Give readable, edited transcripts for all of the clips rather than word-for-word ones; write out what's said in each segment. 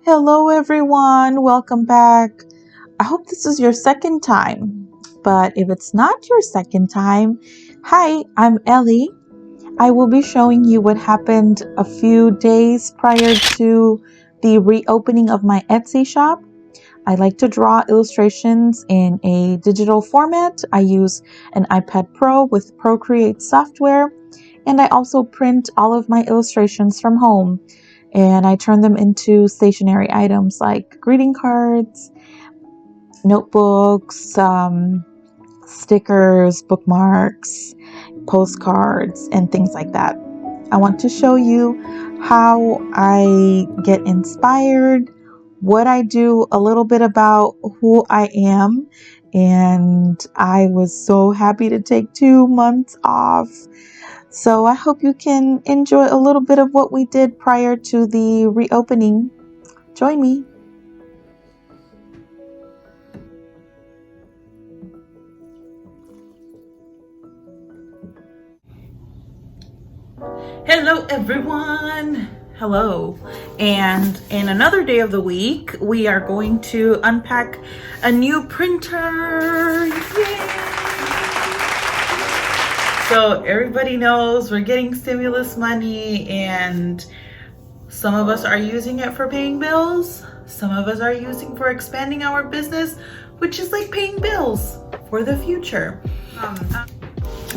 Hello everyone, welcome back. I hope this is your second time, but if it's not your second time, hi, I'm Elie. I will be showing you what happened a few days prior to the reopening of my Etsy shop. I like to draw illustrations in a digital format. I use an iPad Pro with PROCREATE software, and I also print all of my illustrations from home. And I turn them into stationery items like greeting cards, notebooks, stickers, bookmarks, postcards, and things like that. I want to show you how I get inspired, what I do, a little bit about who I am. And I was so happy to take 2 months off. So I hope you can enjoy a little bit of what we did prior to the reopening. Join me. Hello everyone. Hello. And in another day of the week, we are going to unpack a new printer. Yay! So everybody knows we're getting stimulus money, and some of us are using it for paying bills. Some of us are using for expanding our business, which is like paying bills for the future.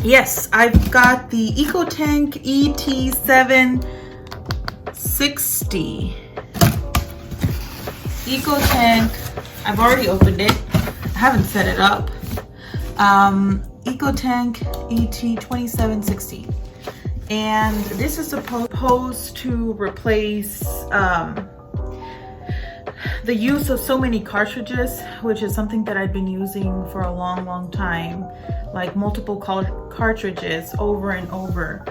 Yes, I've got the ECOTANK ET760. ECOTANK, I've already opened it. I haven't set it up. ECOTANK ET2760. And this is supposed to replace the use of so many cartridges, which is something that I've been using for a long time, like multiple cartridges over and over.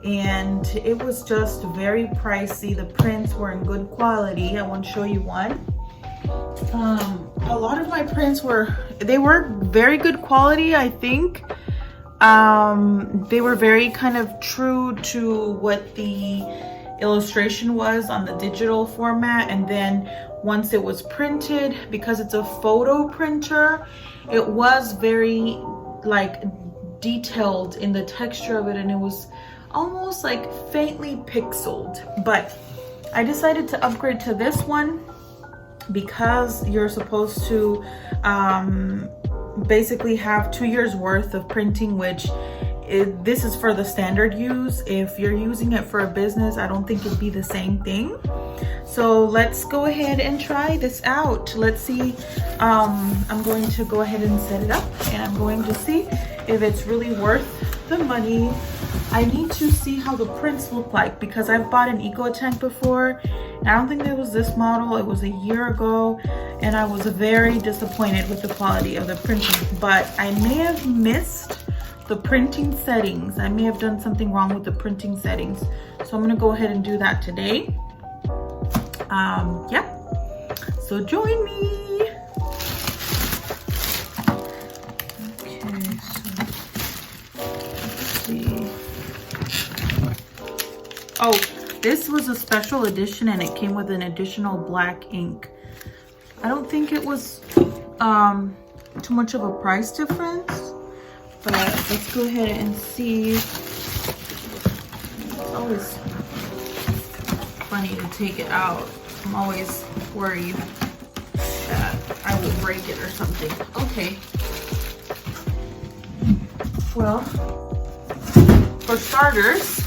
And it was just very pricey. The prints were in good quality. I want to show you one. A lot of my prints were very good quality, I think. They were very kind of true to what the illustration was on the digital format, and then once it was printed, because it's a photo printer, it was very like detailed in the texture of it, and it was almost like faintly pixeled. But I decided to upgrade to this one because you're supposed to basically have 2 years worth of printing, which this is for the standard use. If you're using it for a business, I don't think it'd be the same thing. So let's go ahead and try this out. Let's see. I'm going to go ahead and set it up, and I'm going to see if it's really worth the money. I need to see how the prints look like, because I've bought an ECOTANK before, and I don't think it was this model. It was a year ago, and I was very disappointed with the quality of the printing. But I may have missed the printing settings. I may have done something wrong with the printing settings. So I'm gonna go ahead and do that today. Yeah, so join me. Okay, so let's see. Oh, this was a special edition, and it came with an additional black ink. I don't think it was too much of a price difference, but let's go ahead and see. It's always funny to take it out. I'm always worried that I will break it or something. Okay. Well, for starters,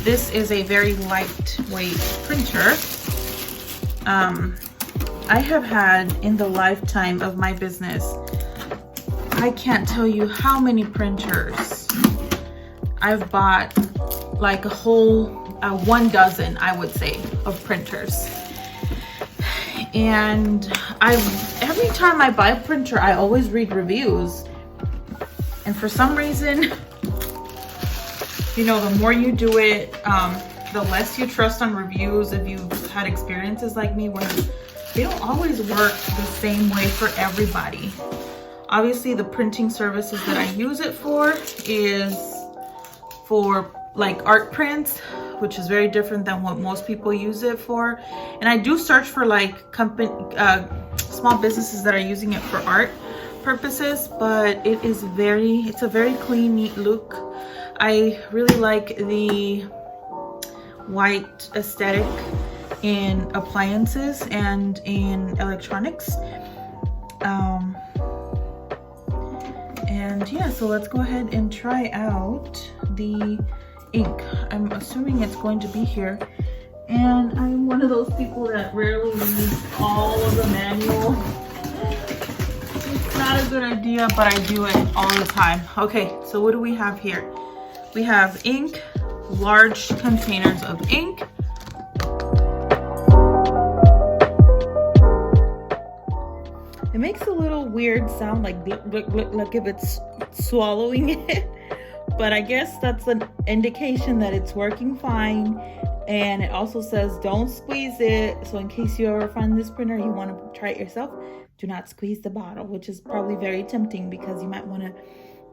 this is a very lightweight printer. I have had, in the lifetime of my business, I can't tell you how many printers. I've bought like a whole 1 dozen, I would say, of printers. And every time I buy a printer, I always read reviews. And for some reason, you know, the more you do it, the less you trust on reviews. If you've had experiences like me where they don't always work the same way for everybody. Obviously, the printing services that I use it for is for like art prints, which is very different than what most people use it for. And I do search for like small businesses that are using it for art purposes, but it's a very clean, neat look. I really like the white aesthetic in appliances and in electronics. And yeah, so let's go ahead and try out the ink. I'm assuming it's going to be here. And I'm one of those people that rarely reads all of the manual. It's not a good idea, but I do it all the time. Okay, so what do we have here? We have ink, large containers of ink. It makes a little weird sound, like like if it's swallowing it. But I guess that's an indication that it's working fine. And it also says don't squeeze it. So in case you ever find this printer, you want to try it yourself, do not squeeze the bottle, which is probably very tempting because you might want to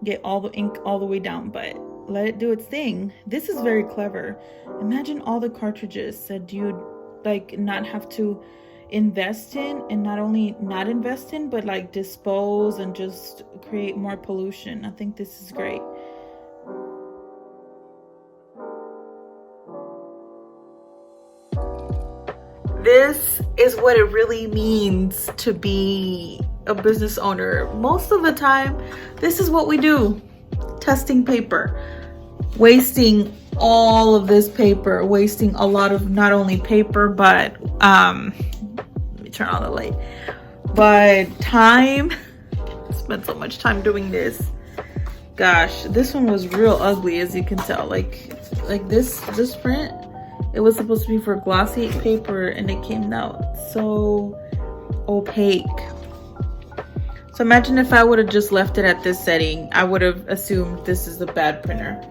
get all the ink all the way down, but let it do its thing. This is very clever. Imagine all the cartridges that you'd like not have to invest in, and not only not invest in, but like dispose and just create more pollution. I think this is great. This is what it really means to be a business owner. Most of the time, this is what we do. Testing paper, wasting all of this paper, wasting a lot of not only paper, but let me turn on the light, but time. Spent so much time doing this. Gosh, this one was real ugly, as you can tell. Like this print, it was supposed to be for glossy paper and it came out so opaque. So imagine if I would have just left it at this setting, I would have assumed this is a bad printer.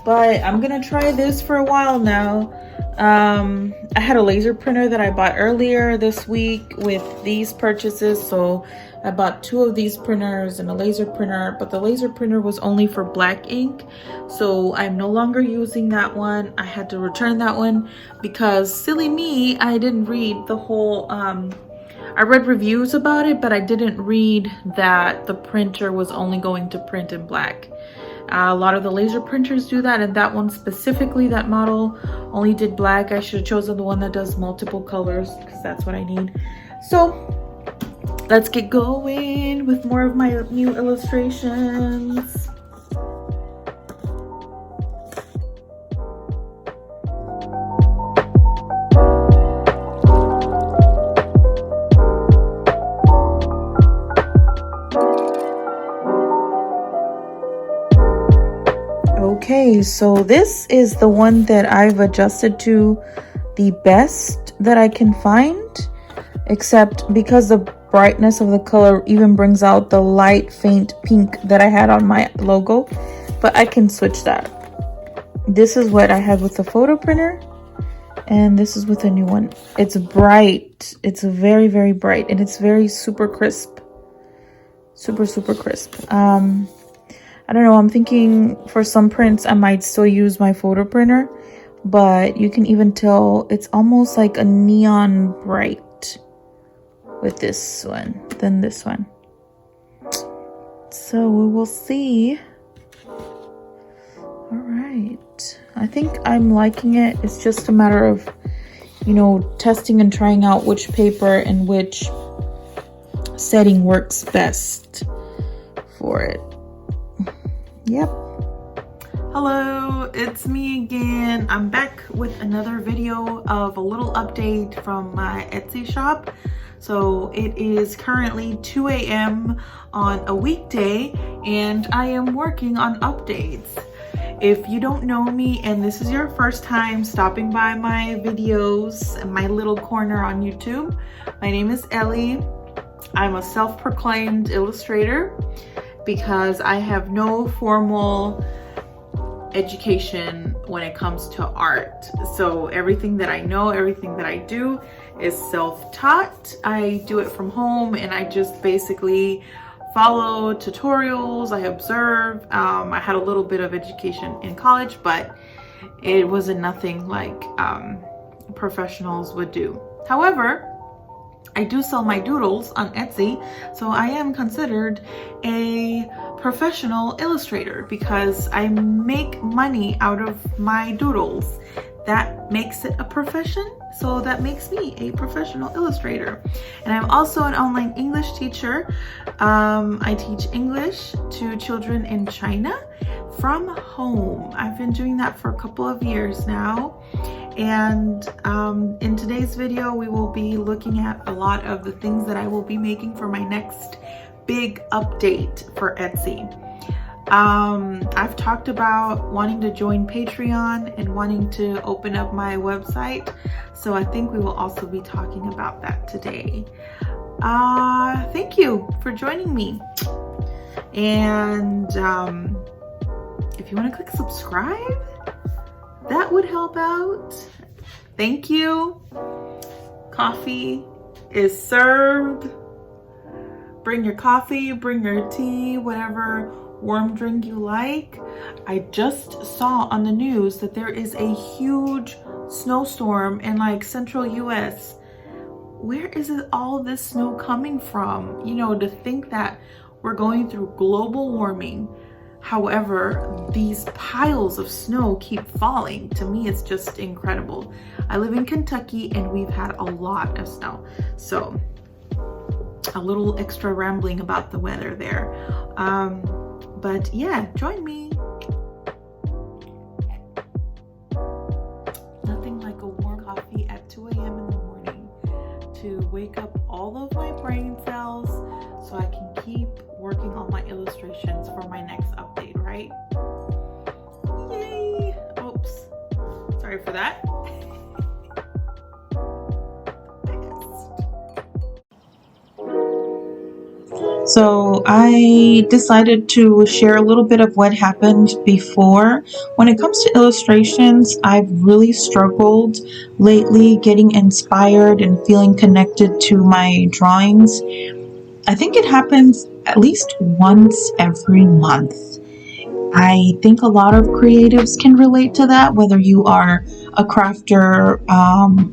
But I'm gonna try this for a while now. I had a laser printer that I bought earlier this week with these purchases. So I bought 2 of these printers and a laser printer, but the laser printer was only for black ink. So I'm no longer using that one. I had to return that one because silly me, I didn't read the whole, I read reviews about it, but I didn't read that the printer was only going to print in black. A lot of the laser printers do that, and that one specifically, that model, only did black. I should have chosen the one that does multiple colors because that's what I need. So let's get going with more of my new illustrations. Okay, so this is the one that I've adjusted to the best that I can find, except because the brightness of the color even brings out the light faint pink that I had on my logo, but I can switch that. This is what I had with the photo printer, and this is with the new one. It's bright. It's very, very bright, and it's very super crisp. Super crisp. I don't know, I'm thinking for some prints I might still use my photo printer, but you can even tell it's almost like a neon bright with this one than this one. So we will see. All right, I think I'm liking it. It's just a matter of, you know, testing and trying out which paper and which setting works best for it. Yep. Hello, it's me again. I'm back with another video of a little update from my Etsy shop. So it is currently 2 a.m. on a weekday and I am working on updates. If you don't know me and this is your first time stopping by my videos, my little corner on YouTube, my name is Elie. I'm a self-proclaimed illustrator because I have no formal education when it comes to art. So everything that I know, everything that I do is self-taught. I do it from home and I just basically follow tutorials, I observe. I had a little bit of education in college, but it wasn't nothing like professionals would do. However, I do sell my doodles on Etsy, so I am considered a professional illustrator because I make money out of my doodles. That makes it a profession, so that makes me a professional illustrator. And I'm also an online English teacher. I teach English to children in China from home. I've been doing that for a couple of years now. And in today's video, we will be looking at a lot of the things that I will be making for my next big update for Etsy. I've talked about wanting to join Patreon and wanting to open up my website. So I think we will also be talking about that today. Thank you for joining me. And if you want to click subscribe, that would help out. Thank you. Coffee is served. Bring your coffee, bring your tea, whatever warm drink you like. I just saw on the news that there is a huge snowstorm in like central US. Where is all this snow coming from? You know, to think that we're going through global warming. However, these piles of snow keep falling. To me, it's just incredible. I live in Kentucky and we've had a lot of snow. So a little extra rambling about the weather there. But yeah, join me. Nothing like a warm coffee at 2 a.m. in the morning to wake up all of my brain cells so I can keep working on my illustrations for my next update, right? Yay! Oops. Sorry for that. So I decided to share a little bit of what happened before. When it comes to illustrations, I've really struggled lately getting inspired and feeling connected to my drawings. I think it happens at least once every month. I think a lot of creatives can relate to that, whether you are a crafter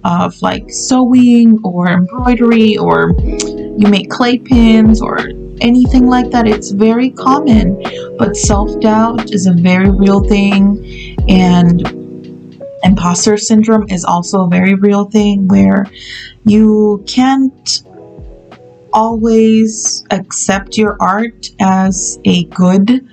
of like sewing or embroidery, or you make clay pins or anything like that. It's very common, but self-doubt is a very real thing, and imposter syndrome is also a very real thing where you can't always accept your art as a good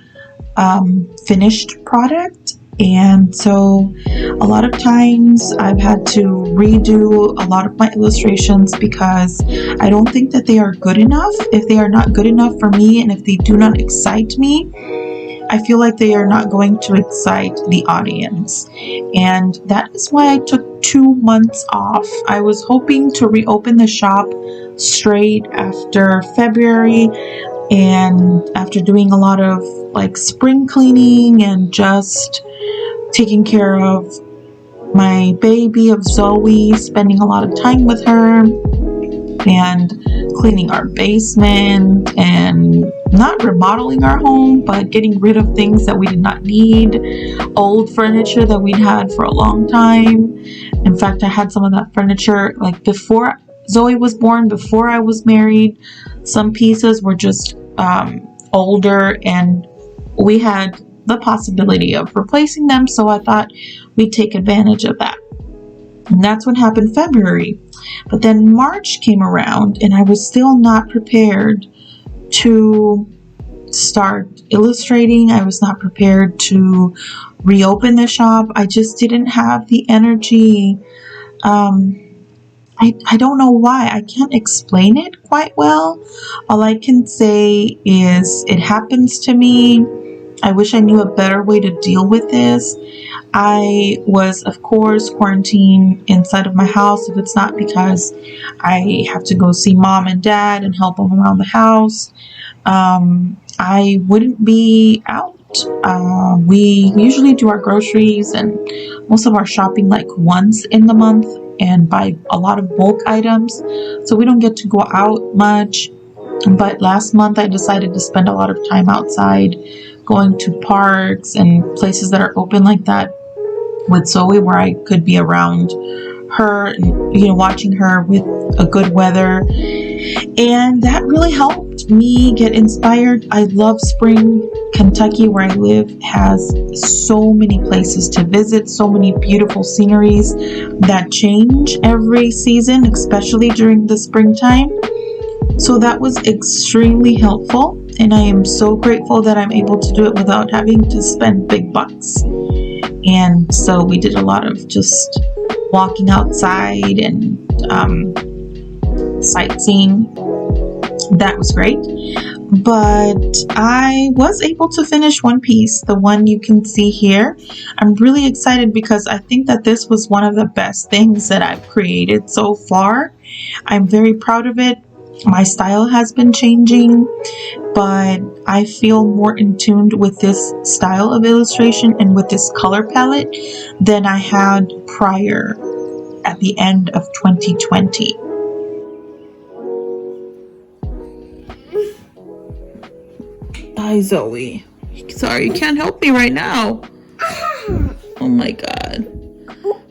finished product. And so a lot of times I've had to redo a lot of my illustrations because I don't think that they are good enough. If they are not good enough for me, and if they do not excite me, I feel like they are not going to excite the audience. And that is why I took 2 months off. I was hoping to reopen the shop straight after February, and after doing a lot of like spring cleaning and just taking care of my baby of Zoe, spending a lot of time with her and cleaning our basement and not remodeling our home, but getting rid of things that we did not need, old furniture that we'd had for a long time. In fact, I had some of that furniture like before Zoe was born, before I was married. Some pieces were just older, and we had the possibility of replacing them, so I thought we'd take advantage of that. And that's what happened February. But then March came around and I was still not prepared to start illustrating. I was not prepared to reopen the shop. I just didn't have the energy. I don't know why. I can't explain it quite well. All I can say is it happens to me. I wish I knew a better way to deal with this. I was, of course, quarantined inside of my house. If it's not because I have to go see mom and dad and help them around the house, I wouldn't be out. We usually do our groceries and most of our shopping like once in the month and buy a lot of bulk items. So we don't get to go out much. But last month I decided to spend a lot of time outside, going to parks and places that are open like that. with Zoe, where I could be around her, and, you know, watching her with a good weather. And that really helped me get inspired. I love spring. Kentucky, where I live, has so many places to visit, so many beautiful sceneries that change every season, especially during the springtime. So that was extremely helpful, and I am so grateful that I'm able to do it without having to spend big bucks. And so we did a lot of just walking outside and sightseeing. That was great. But I was able to finish one piece, the one you can see here. I'm really excited because I think that this was one of the best things that I've created so far. I'm very proud of it. My style has been changing, but I feel more in tune with this style of illustration and with this color palette than I had prior at the end of 2020. Hi, Zoe. Sorry, you can't help me right now. Oh my god.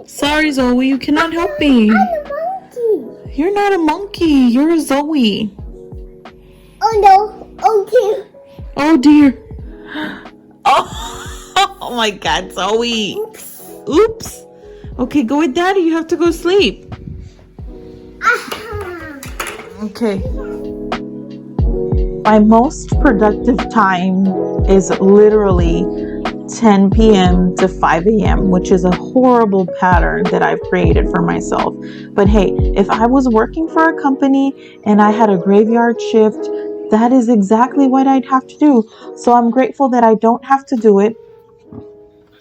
Sorry, Zoe, you cannot help me. I'm a monkey. You're not a monkey. You're a Zoe. Oh no. Okay. Oh dear. Oh my god, Zoe. Oops. Okay, go with Daddy. You have to go sleep. Okay. My most productive time is literally 10 p.m. to 5 a.m., which is a horrible pattern that I've created for myself. But hey, if I was working for a company and I had a graveyard shift, that is exactly what I'd have to do. So I'm grateful that I don't have to do it,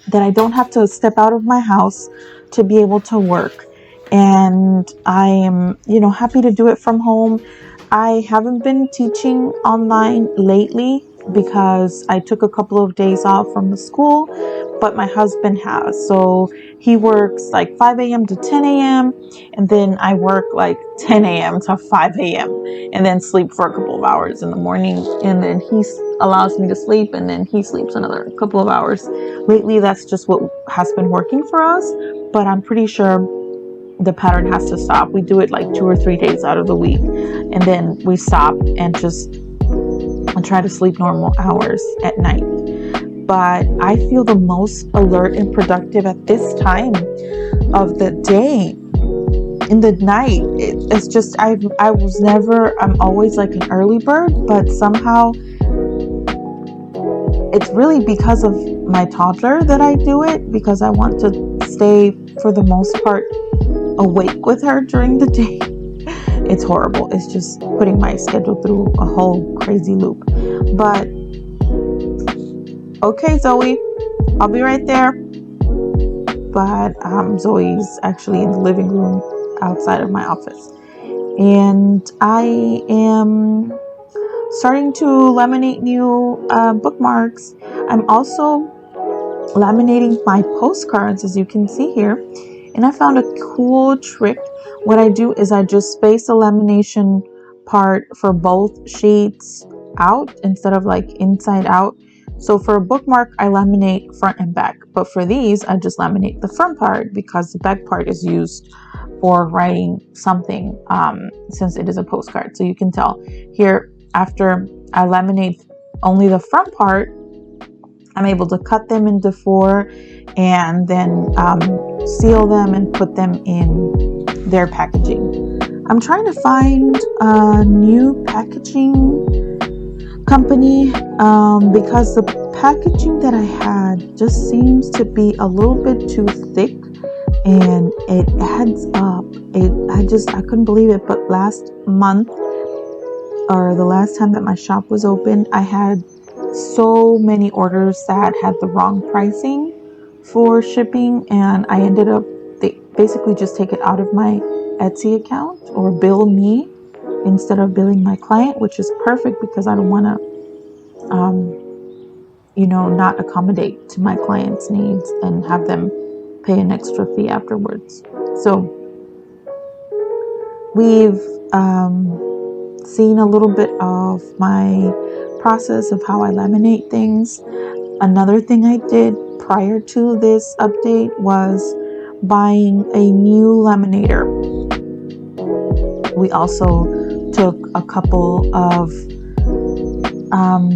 that I don't have to step out of my house to be able to work. And I am, happy to do it from home. I haven't been teaching online lately because I took a couple of days off from the school, but my husband has. So he works like 5 a.m. to 10 a.m. and then I work like 10 a.m. to 5 a.m. and then sleep for a couple of hours in the morning, and then he allows me to sleep, and then he sleeps another couple of hours. Lately, that's just what has been working for us, but I'm pretty sure the pattern has to stop. We do it like 2 or 3 days out of the week, and then we stop and just try to sleep normal hours at night. But I feel the most alert and productive at this time of the day. In the night, it's just I'm always like an early bird, but somehow it's really because of my toddler that I do it, because I want to stay for the most part awake with her during the day. It's horrible. It's just putting my schedule through a whole crazy loop. But okay, Zoe, I'll be right there. But Zoe's actually in the living room outside of my office, and I am starting to laminate new bookmarks. I'm also laminating my postcards, as you can see here. And I found a cool trick. What I do is I just space the lamination part for both sheets out instead of like inside out. So for a bookmark, I laminate front and back. But for these, I just laminate the front part because the back part is used for writing something, since it is a postcard. So you can tell here, after I laminate only the front part, I'm able to cut them into 4 and then seal them and put them in their packaging. I'm trying to find a new packaging company because the packaging that I had just seems to be a little bit too thick and it adds up. I couldn't believe it, but last month, or the last time that my shop was open, I had so many orders that had the wrong pricing for shipping, and I ended up, they basically just take it out of my Etsy account or bill me instead of billing my client, which is perfect because I don't want to not accommodate to my client's needs and have them pay an extra fee afterwards. So we've seen a little bit of my process of how I laminate things. Another thing I did prior to this update was buying a new laminator. We also took a couple of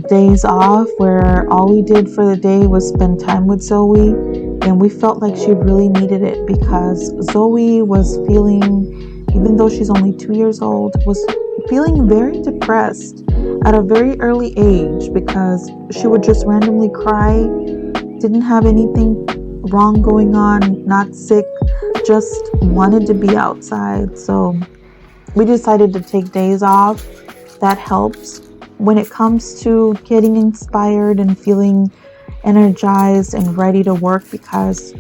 days off where all we did for the day was spend time with Zoe, and we felt like she really needed it because Zoe was feeling, even though she's only 2 years old, was feeling very depressed at a very early age because she would just randomly cry, didn't have anything wrong going on, not sick, just wanted to be outside. So we decided to take days off. That helps when it comes to getting inspired and feeling energized and ready to work, because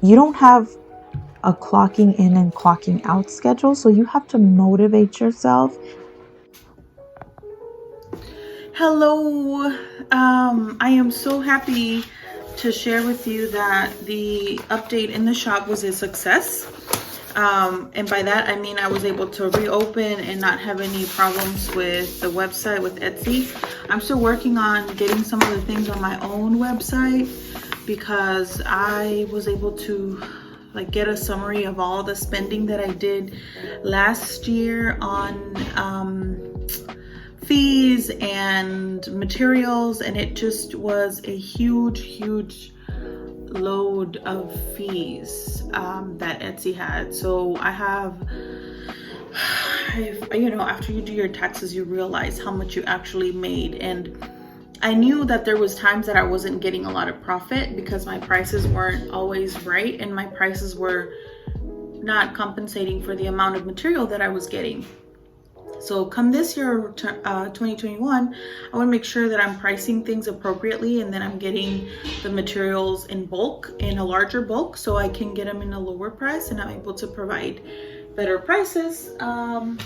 you don't have a clocking in and clocking out schedule, so you have to motivate yourself. Hello, I am so happy to share with you that the update in the shop was a success. And by that, I mean I was able to reopen and not have any problems with the website with Etsy. I'm still working on getting some of the things on my own website because I was able to get a summary of all the spending that I did last year on fees and materials, and it just was a huge load of fees that Etsy had. So after you do your taxes, you realize how much you actually made. And I knew that there was times that I wasn't getting a lot of profit because my prices weren't always right and my prices were not compensating for the amount of material that I was getting. So come this year, 2021, I want to make sure that I'm pricing things appropriately and then I'm getting the materials in bulk, in a larger bulk, so I can get them in a lower price and I'm able to provide better prices.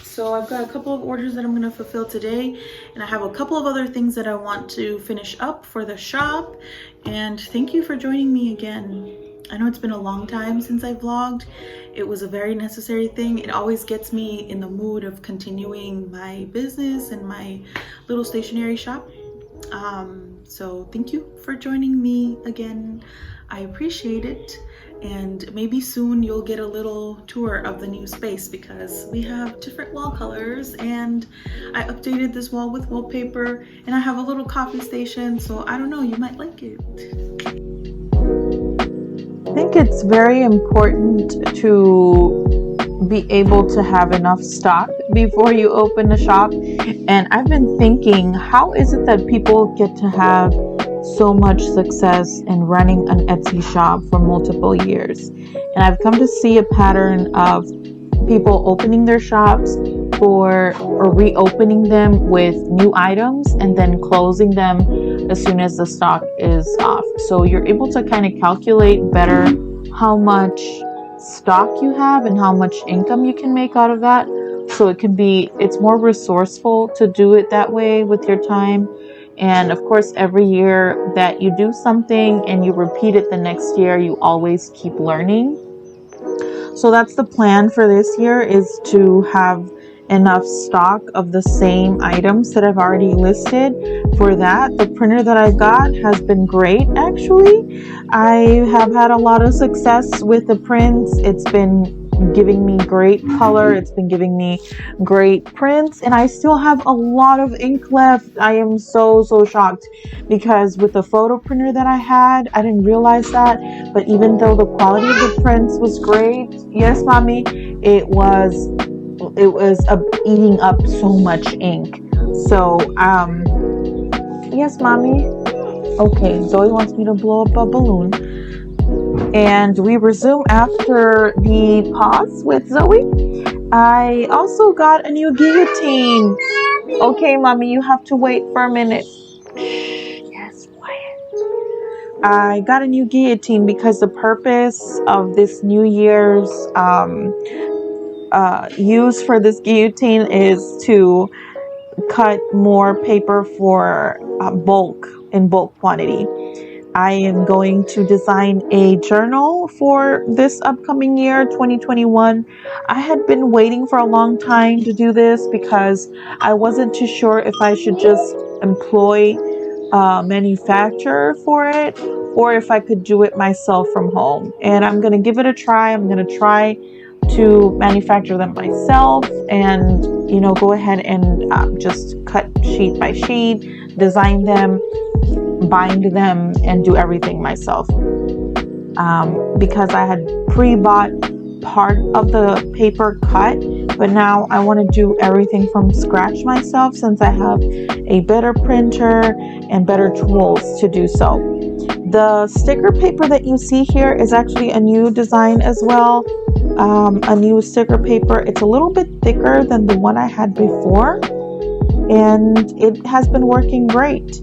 So I've got a couple of orders that I'm going to fulfill today, and I have a couple of other things that I want to finish up for the shop. And thank you for joining me again. I know it's been a long time since I vlogged. It was a very necessary thing. It always gets me in the mood of continuing my business and my little stationery shop. So thank you for joining me again. I appreciate it. And maybe soon you'll get a little tour of the new space because we have different wall colors, and I updated this wall with wallpaper, and I have a little coffee station. So I don't know, you might like it. I think it's very important to be able to have enough stock before you open a shop. And I've been thinking, how is it that people get to have so much success in running an Etsy shop for multiple years? And I've come to see a pattern of people opening their shops or reopening them with new items and then closing them as soon as the stock is off. So you're able to kind of calculate better how much stock you have and how much income you can make out of that. So it's more resourceful to do it that way with your time. And of course, every year that you do something and you repeat it the next year, you always keep learning. So that's the plan for this year, is to have enough stock of the same items that I've already listed. For that, the printer that I got has been great, actually. I have had a lot of success with the prints. It's been giving me great color, it's been giving me great prints, and I still have a lot of ink left. I am so shocked, because with the photo printer that I had, I didn't realize that, but even though the quality of the prints was great, yes mommy, it was eating up so much ink. So yes mommy. Okay, Zoe wants me to blow up a balloon. And we resume after the pause with Zoe. I also got a new guillotine. Okay, mommy, you have to wait for a minute. Yes, quiet. I got a new guillotine because the purpose of this New Year's use for this guillotine is to cut more paper for in bulk quantity. I am going to design a journal for this upcoming year, 2021. I had been waiting for a long time to do this because I wasn't too sure if I should just employ a manufacturer for it, or if I could do it myself from home. And I'm going to give it a try. I'm going to try to manufacture them myself and, you know, go ahead and just cut sheet by sheet, design them, bind them, and do everything myself. Because I had pre-bought part of the paper cut, but now I want to do everything from scratch myself since I have a better printer and better tools to do so. The sticker paper that you see here is actually a new design as well, a new sticker paper. It's a little bit thicker than the one I had before, and it has been working great.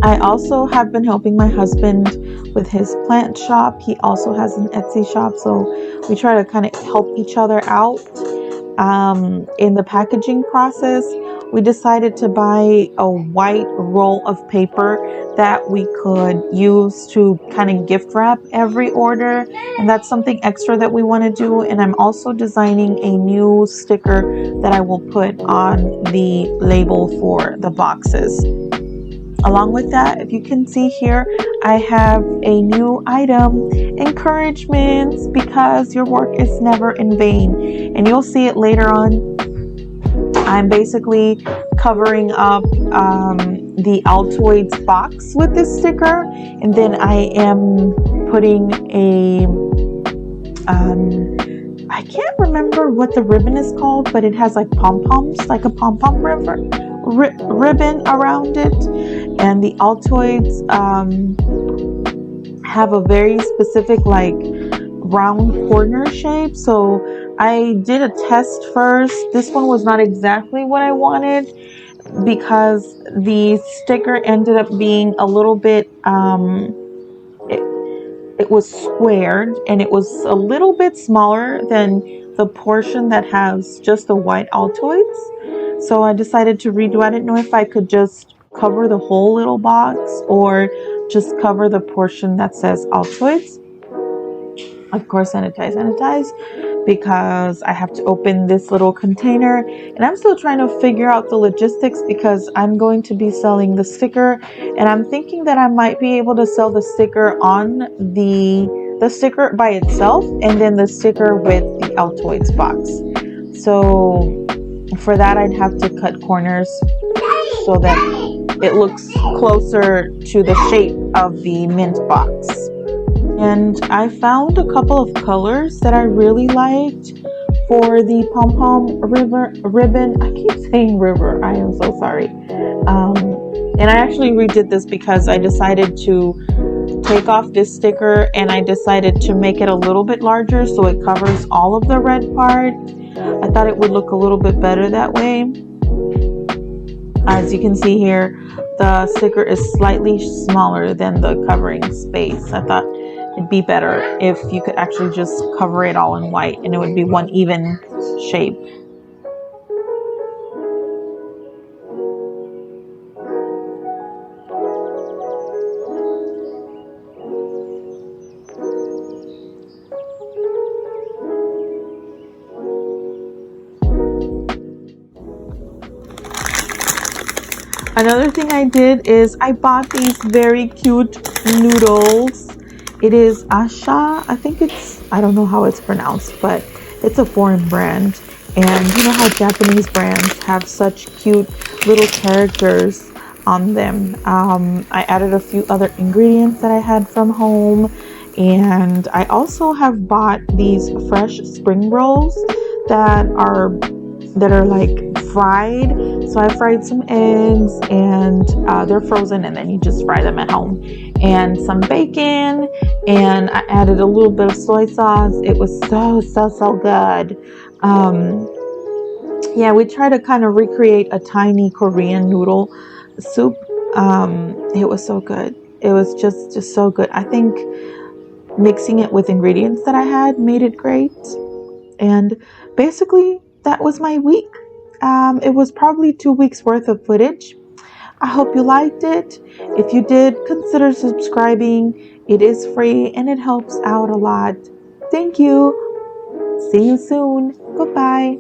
I also have been helping my husband with his plant shop. He also has an Etsy shop, so we try to kind of help each other out. In the packaging process, we decided to buy a white roll of paper that we could use to kind of gift wrap every order, and that's something extra that we want to do. And I'm also designing a new sticker that I will put on the label for the boxes. Along with that, if you can see here, I have a new item, encouragements, because your work is never in vain. And you'll see it later on. I'm basically covering up the Altoids box with this sticker. And then I am putting a, I can't remember what the ribbon is called, but it has like pom-poms, like a pom-pom ribbon around it. And the Altoids have a very specific like round corner shape. So I did a test first. This one was not exactly what I wanted because the sticker ended up being a little bit, it was squared and it was a little bit smaller than the portion that has just the white Altoids. So I decided to redo. I didn't know if I could just cover the whole little box or just cover the portion that says Altoids. Of course, sanitize, because I have to open this little container, and I'm still trying to figure out the logistics because I'm going to be selling the sticker, and I'm thinking that I might be able to sell the sticker on the sticker by itself and then the sticker with the Altoids box. So for that, I'd have to cut corners so that it looks closer to the shape of the mint box. And I found a couple of colors that I really liked for the pom-pom ribbon. I keep saying river. I am so sorry. And I actually redid this because I decided to take off this sticker and I decided to make it a little bit larger so it covers all of the red part. I thought it would look a little bit better that way. As you can see here, the sticker is slightly smaller than the covering space. I thought it'd be better if you could actually just cover it all in white and it would be one even shape. Another thing I did is I bought these very cute noodles. It is Asha. I think I don't know how it's pronounced, but it's a foreign brand. And you know how Japanese brands have such cute little characters on them. I added a few other ingredients that I had from home. And I also have bought these fresh spring rolls that are like fried. So I fried some eggs and they're frozen and then you just fry them at home, and some bacon, and I added a little bit of soy sauce. It was so good. Yeah, we try to kind of recreate a tiny Korean noodle soup. It was so good. It was just so good. I think mixing it with ingredients that I had made it great. And basically that was my week. It was probably 2 weeks worth of footage. I hope you liked it. If you did, consider subscribing. It is free and it helps out a lot. Thank you. See you soon. Goodbye.